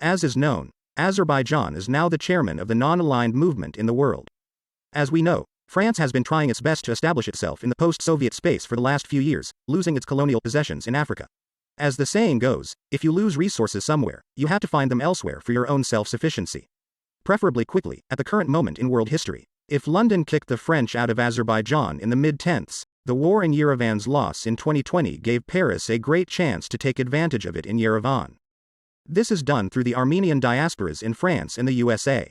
As is known, Azerbaijan is now the chairman of the non-aligned movement in the world. As we know, France has been trying its best to establish itself in the post-Soviet space for the last few years, losing its colonial possessions in Africa. As the saying goes, if you lose resources somewhere, you have to find them elsewhere for your own self-sufficiency. Preferably quickly, at the current moment in world history. If London kicked the French out of Azerbaijan in the mid-10s, the war in Yerevan's loss in 2020 gave Paris a great chance to take advantage of it in Yerevan. This is done through the Armenian diasporas in France and the USA.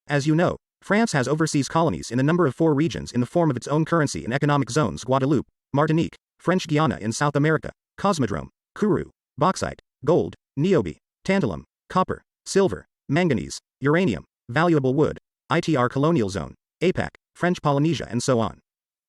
As you know, France has overseas colonies in the number of 4 regions in the form of its own currency and economic zones: Guadeloupe, Martinique, French Guiana in South America, Cosmodrome, Kourou, bauxite, gold, niobe, tantalum, copper, silver, manganese, uranium, valuable wood, ITR colonial zone, APAC, French Polynesia, and so on.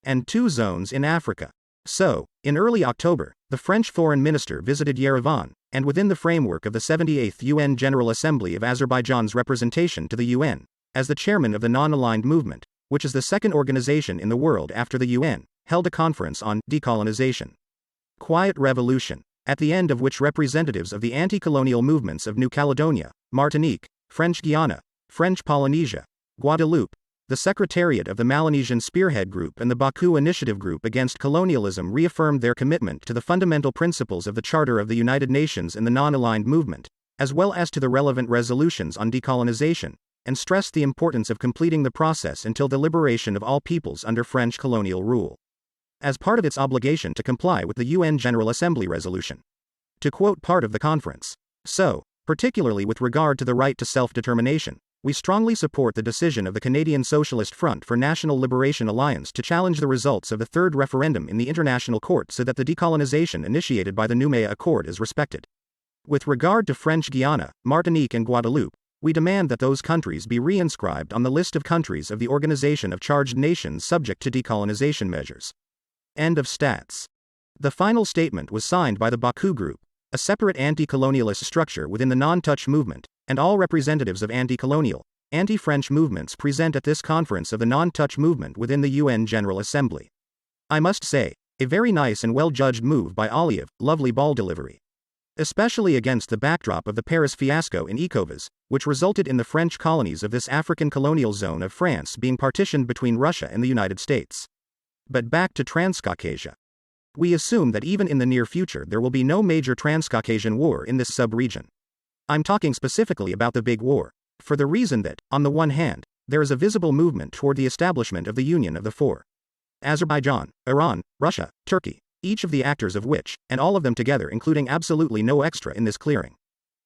And 2 zones in Africa. So, in early October, the French foreign minister visited Yerevan, and within the framework of the 78th UN General Assembly of Azerbaijan's representation to the UN, as the chairman of the non-aligned movement, which is the second organization in the world after the UN, held a conference on decolonization. Quiet Revolution, at the end of which representatives of the anti-colonial movements of New Caledonia, Martinique, French Guiana, French Polynesia, Guadeloupe, the Secretariat of the Melanesian Spearhead Group and the Baku Initiative Group Against Colonialism reaffirmed their commitment to the fundamental principles of the Charter of the United Nations and the non-aligned movement, as well as to the relevant resolutions on decolonization, and stressed the importance of completing the process until the liberation of all peoples under French colonial rule, as part of its obligation to comply with the UN General Assembly resolution. To quote part of the conference, "So, particularly with regard to the right to self-determination, we strongly support the decision of the Canadian Socialist Front for National Liberation Alliance to challenge the results of the third referendum in the International Court so that the decolonization initiated by the Noumea Accord is respected. With regard to French Guiana, Martinique and Guadeloupe, we demand that those countries be reinscribed on the list of countries of the Organization of Charged Nations subject to decolonization measures." End of stats. The final statement was signed by the Baku Group, a separate anti-colonialist structure within the non-touch movement, and all representatives of anti-colonial, anti-French movements present at this conference of the non-touch movement within the UN General Assembly. I must say, a very nice and well-judged move by Aliyev, lovely ball delivery. Especially against the backdrop of the Paris fiasco in Ecovas, which resulted in the French colonies of this African colonial zone of France being partitioned between Russia and the United States. But back to Transcaucasia. We assume that even in the near future there will be no major Transcaucasian war in this sub-region. I'm talking specifically about the Big War, for the reason that, on the one hand, there is a visible movement toward the establishment of the union of the 4. Azerbaijan, Iran, Russia, Turkey, each of the actors of which, and all of them together including absolutely no extra in this clearing.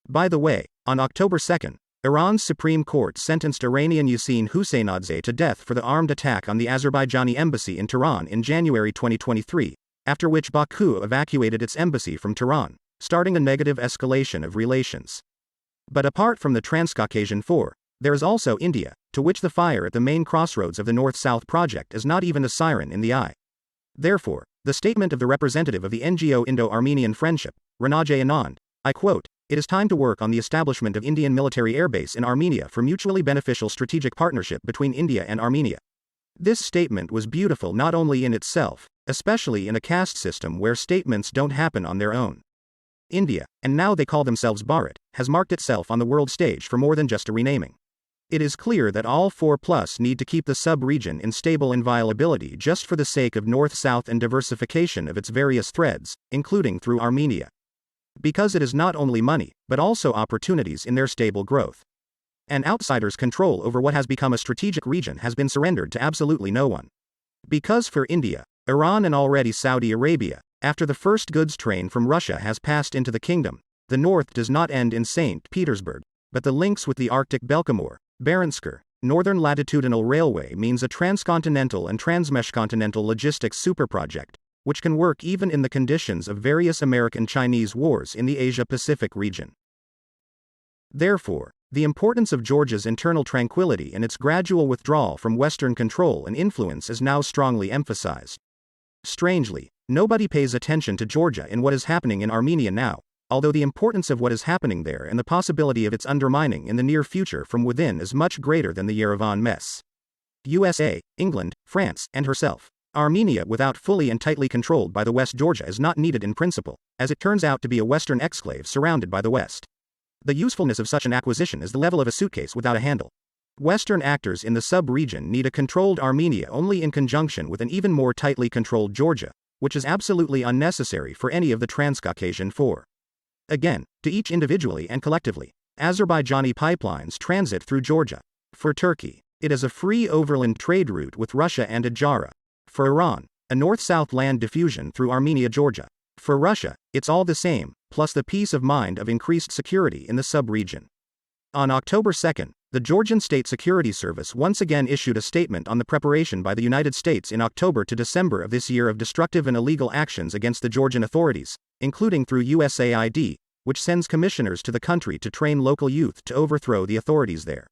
By the way, on October 2nd, Iran's Supreme Court sentenced Iranian Yassin Husseinadzeh to death for the armed attack on the Azerbaijani embassy in Tehran in January 2023, after which Baku evacuated its embassy from Tehran, starting a negative escalation of relations. But apart from the Transcaucasian 4, there is also India, to which the fire at the main crossroads of the North-South project is not even a siren in the eye. Therefore, the statement of the representative of the NGO Indo-Armenian Friendship, Ranajay Anand, I quote, "It is time to work on the establishment of Indian military airbase in Armenia for mutually beneficial strategic partnership between India and Armenia." This statement was beautiful not only in itself, especially in a caste system where statements don't happen on their own. India, and now they call themselves Bharat, has marked itself on the world stage for more than just a renaming. It is clear that all 4+ need to keep the sub-region in stable inviolability just for the sake of North-South and diversification of its various threads, including through Armenia. Because it is not only money, but also opportunities in their stable growth. An outsider's control over what has become a strategic region has been surrendered to absolutely no one. Because for India, Iran and already Saudi Arabia, after the first goods train from Russia has passed into the kingdom, the north does not end in St. Petersburg, but the links with the Arctic Belcomor, Barensker, Northern Latitudinal Railway means a transcontinental and transmeshcontinental logistics superproject, which can work even in the conditions of various American-Chinese wars in the Asia-Pacific region. Therefore, the importance of Georgia's internal tranquility and its gradual withdrawal from Western control and influence is now strongly emphasized. Strangely, nobody pays attention to Georgia in what is happening in Armenia now, although the importance of what is happening there and the possibility of its undermining in the near future from within is much greater than the Yerevan mess. USA, England, France, and herself. Armenia without fully and tightly controlled by the West. Georgia is not needed in principle, as it turns out to be a Western exclave surrounded by the West. The usefulness of such an acquisition is the level of a suitcase without a handle. Western actors in the sub-region need a controlled Armenia only in conjunction with an even more tightly controlled Georgia, which is absolutely unnecessary for any of the Transcaucasian four. Again, to each individually and collectively, Azerbaijani pipelines transit through Georgia. For Turkey, it is a free overland trade route with Russia and Adjara. For Iran, a north-south land diffusion through Armenia-Georgia. For Russia, it's all the same, plus the peace of mind of increased security in the sub-region. On October 2, the Georgian State Security Service once again issued a statement on the preparation by the United States in October to December of this year of destructive and illegal actions against the Georgian authorities, including through USAID, which sends commissioners to the country to train local youth to overthrow the authorities there.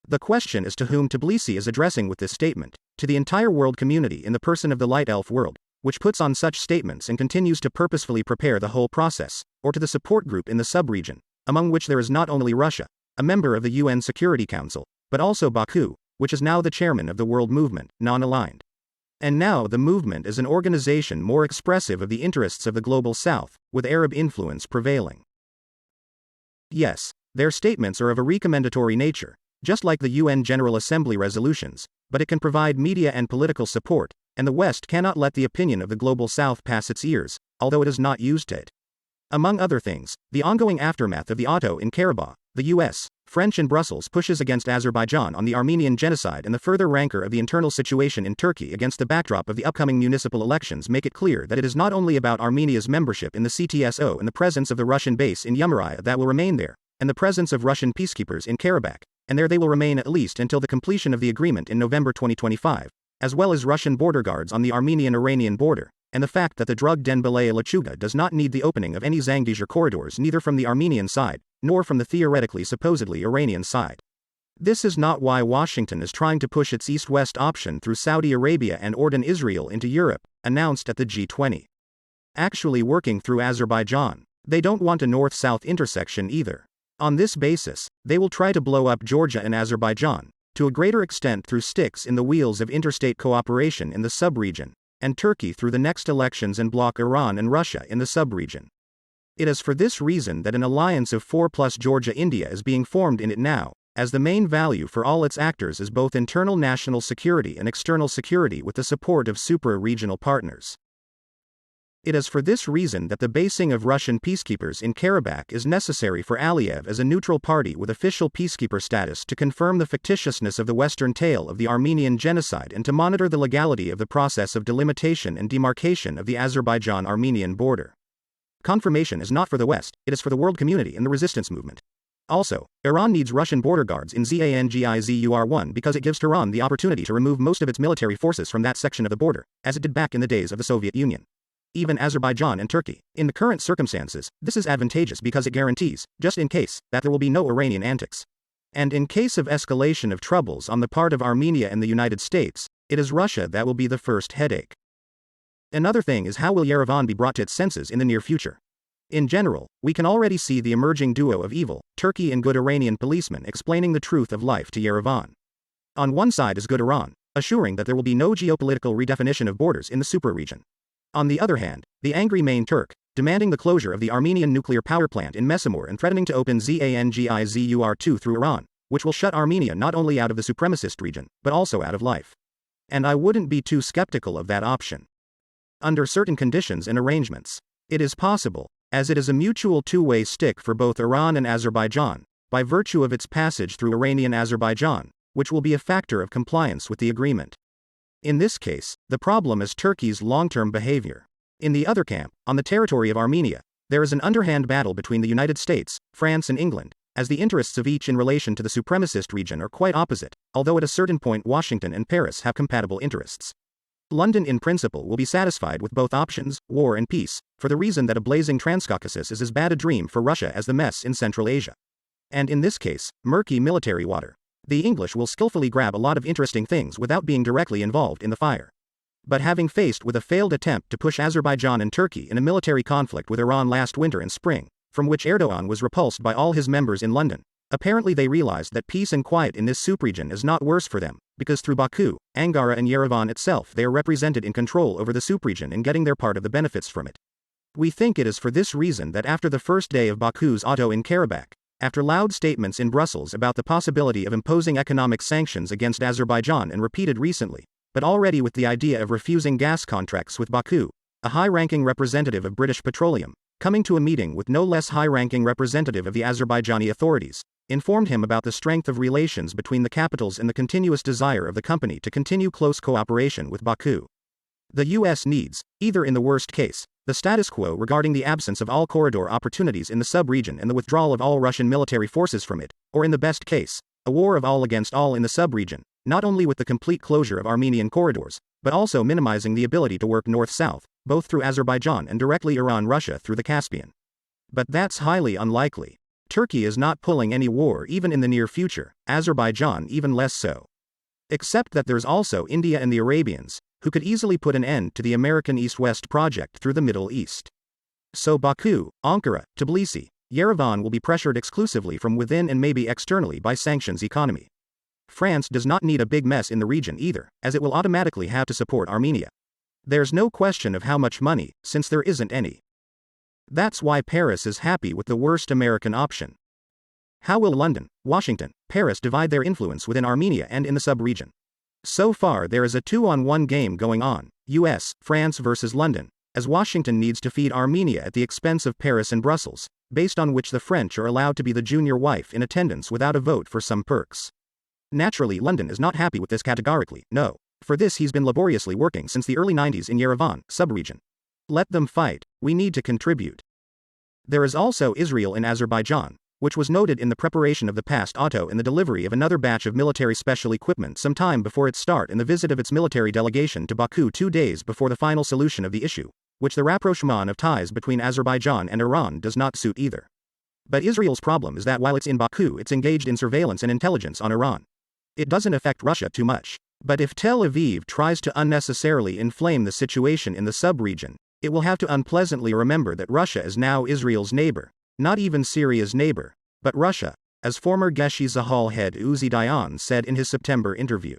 The question is to whom Tbilisi is addressing with this statement: to the entire world community in the person of the Light Elf world, which puts on such statements and continues to purposefully prepare the whole process, or to the support group in the sub-region, among which there is not only Russia, a member of the UN Security Council, but also Baku, which is now the chairman of the world movement, non-aligned. And now the movement is an organization more expressive of the interests of the global south, with Arab influence prevailing. Yes, their statements are of a recommendatory nature, just like the UN General Assembly resolutions, but it can provide media and political support, and the West cannot let the opinion of the global South pass its ears, although it is not used to it. Among other things, the ongoing aftermath of the auto in Karabakh, the US, French and Brussels pushes against Azerbaijan on the Armenian genocide and the further rancor of the internal situation in Turkey against the backdrop of the upcoming municipal elections make it clear that it is not only about Armenia's membership in the CTSO and the presence of the Russian base in Yamariya that will remain there, and the presence of Russian peacekeepers in Karabakh, and there they will remain at least until the completion of the agreement in November 2025, as well as Russian border guards on the Armenian-Iranian border, and the fact that the drug den Balaya-Lachuga does not need the opening of any Zangezur corridors neither from the Armenian side, nor from the theoretically supposedly Iranian side. This is not why Washington is trying to push its East-West option through Saudi Arabia and Jordan Israel into Europe, announced at the G20. Actually working through Azerbaijan, they don't want a north-south intersection either. On this basis, they will try to blow up Georgia and Azerbaijan, to a greater extent through sticks in the wheels of interstate cooperation in the sub-region, and Turkey through the next elections and block Iran and Russia in the sub-region. It is for this reason that an alliance of 4 plus Georgia-India is being formed in it now, as the main value for all its actors is both internal national security and external security with the support of supra-regional partners. It is for this reason that the basing of Russian peacekeepers in Karabakh is necessary for Aliyev as a neutral party with official peacekeeper status to confirm the fictitiousness of the Western tale of the Armenian genocide and to monitor the legality of the process of delimitation and demarcation of the Azerbaijan-Armenian border. Confirmation is not for the West, it is for the world community and the resistance movement. Also, Iran needs Russian border guards in Zangezur-1 because it gives Tehran the opportunity to remove most of its military forces from that section of the border, as it did back in the days of the Soviet Union. Even Azerbaijan and Turkey. In the current circumstances, this is advantageous because it guarantees, just in case, that there will be no Iranian antics. And in case of escalation of troubles on the part of Armenia and the United States, it is Russia that will be the first headache. Another thing is how will Yerevan be brought to its senses in the near future? In general, we can already see the emerging duo of evil, Turkey and good Iranian policemen explaining the truth of life to Yerevan. On one side is good Iran, assuring that there will be no geopolitical redefinition of borders in the super-region. On the other hand, the angry main Turk, demanding the closure of the Armenian nuclear power plant in Mesamor and threatening to open Zangezur-2 through Iran, which will shut Armenia not only out of the supremacist region, but also out of life. And I wouldn't be too skeptical of that option. Under certain conditions and arrangements, it is possible, as it is a mutual two-way stick for both Iran and Azerbaijan, by virtue of its passage through Iranian Azerbaijan, which will be a factor of compliance with the agreement. In this case, the problem is Turkey's long-term behavior. In the other camp, on the territory of Armenia, there is an underhand battle between the United States, France and England, as the interests of each in relation to the supremacist region are quite opposite, although at a certain point Washington and Paris have compatible interests. London in principle will be satisfied with both options, war and peace, for the reason that a blazing Transcaucasus is as bad a dream for Russia as the mess in Central Asia. And in this case, murky military water. The English will skillfully grab a lot of interesting things without being directly involved in the fire. But having faced with a failed attempt to push Azerbaijan and Turkey in a military conflict with Iran last winter and spring, from which Erdogan was repulsed by all his members in London, apparently they realized that peace and quiet in this subregion is not worse for them, because through Baku, Ankara and Yerevan itself they are represented in control over the subregion and getting their part of the benefits from it. We think it is for this reason that after the first day of Baku's auto in Karabakh, after loud statements in Brussels about the possibility of imposing economic sanctions against Azerbaijan and repeated recently, but already with the idea of refusing gas contracts with Baku, a high-ranking representative of British Petroleum, coming to a meeting with no less high-ranking representative of the Azerbaijani authorities, informed him about the strength of relations between the capitals and the continuous desire of the company to continue close cooperation with Baku. The US needs, either in the worst case, the status quo regarding the absence of all corridor opportunities in the sub-region and the withdrawal of all Russian military forces from it, or in the best case, a war of all against all in the sub-region, not only with the complete closure of Armenian corridors, but also minimizing the ability to work north-south, both through Azerbaijan and directly Iran-Russia through the Caspian. But that's highly unlikely. Turkey is not pulling any war even in the near future, Azerbaijan even less so. Except that there's also India and the Arabians, who could easily put an end to the American East-West project through the Middle East. So Baku, Ankara, Tbilisi, Yerevan will be pressured exclusively from within and maybe externally by sanctions economy. France does not need a big mess in the region either, as it will automatically have to support Armenia. There's no question of how much money, since there isn't any. That's why Paris is happy with the worst American option. How will London, Washington, Paris divide their influence within Armenia and in the sub-region? So far there is a 2-on-1 game going on, US, France versus London, as Washington needs to feed Armenia at the expense of Paris and Brussels, based on which the French are allowed to be the junior wife in attendance without a vote for some perks. Naturally, London is not happy with this categorically, no. For this he's been laboriously working since the early 90s in Yerevan, sub-region. Let them fight, we need to contribute. There is also Israel in Azerbaijan, which was noted in the preparation of the past auto and the delivery of another batch of military special equipment some time before its start and the visit of its military delegation to Baku 2 days before the final solution of the issue, which the rapprochement of ties between Azerbaijan and Iran does not suit either. But Israel's problem is that while it's in Baku it's engaged in surveillance and intelligence on Iran. It doesn't affect Russia too much. But if Tel Aviv tries to unnecessarily inflame the situation in the sub-region, it will have to unpleasantly remember that Russia is now Israel's neighbor, not even Syria's neighbor, but Russia, as former Geshe Zahal head Uzi Dayan said in his September interview.